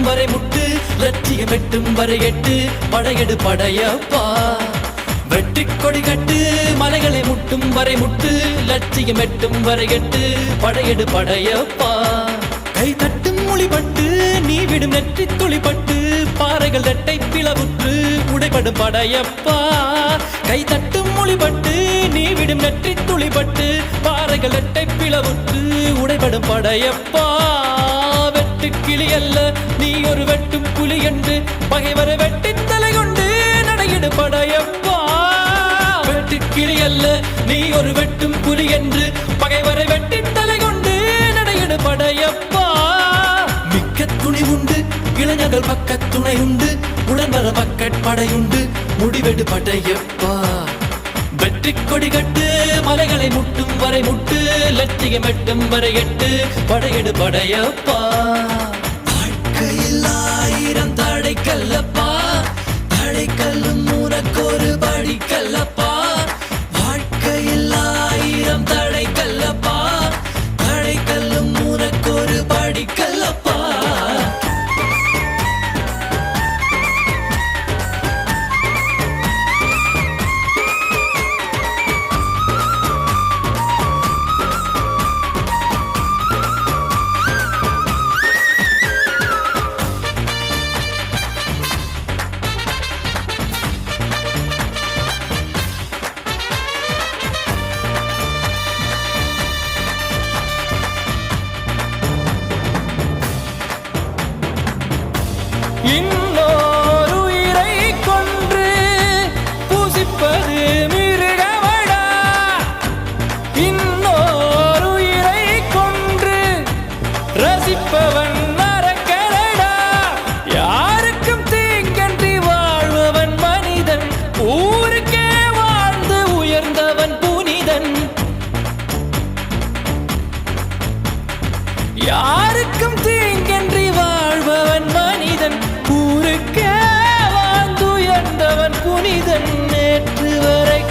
வரை முட்டு லட்சியம் எட்டும் வரை எட்டு படையெடு படையப்பா வெற்றி கொடி கட்டு மலைகளை முட்டும் வரை முட்டு லட்சியம் எட்டும் வரை எட்டு படையெடு படையப்பா கை தட்டும் மொழிபட்டு நீ விடும் நெற்றி துளிப்பட்டு பாறைகள் ரெட்டை பிளவுற்று உடைபடும் படையப்பா கை தட்டும் மொழிபட்டு நீ விடும் நெற்றி துளிப்பட்டு பாறைகள் ரெட்டை பிளவுற்று உடைபடும் படையப்பா வெட்டு கிளி அல்ல நீ ஒரு வெட்டும் புலி என்று பகைவரை வெட்டி தலை கொண்டு நடையிடு படையப்பா வெட்டு கிளி அல்ல நீ ஒரு வெட்டும் புலி என்று பகைவரை வெட்டி தலை கொண்டு நடையிடு படையப்பா மிக்க துணி உண்டு இளைஞர்கள் பக்க துணை உண்டு உடன்வர பக்கட் படையுண்டு முடிவெடு படையப்பா வெற்றி கொடி கட்டு மலைகளை முட்டும் வரை முட்டு லட்சியம் எட்டும் வரை எட்டு படையெடு படையப்பா வாழ்க்கையில் ஆயிரம் தடை கல்லப்பா தடை கல்லும் உனக்கொரு படி கல்லப்பா வாழ்க்கையில் ஆயிரம் தடை கல்லப்பா தடை கல்லும் உனக்கொரு படி கல்லப்பா இன்னொரு உயிரை கொன்று பூசிப்பது மிருகமடா இன்னொரு உயிரை கொன்று ரசிப்பவன் நரக்கரடா யாருக்கும் தீங்கன்றி வாழ்பவன் மனிதன் ஊருக்கே வாழ்ந்து உயர்ந்தவன் புனிதன் யார்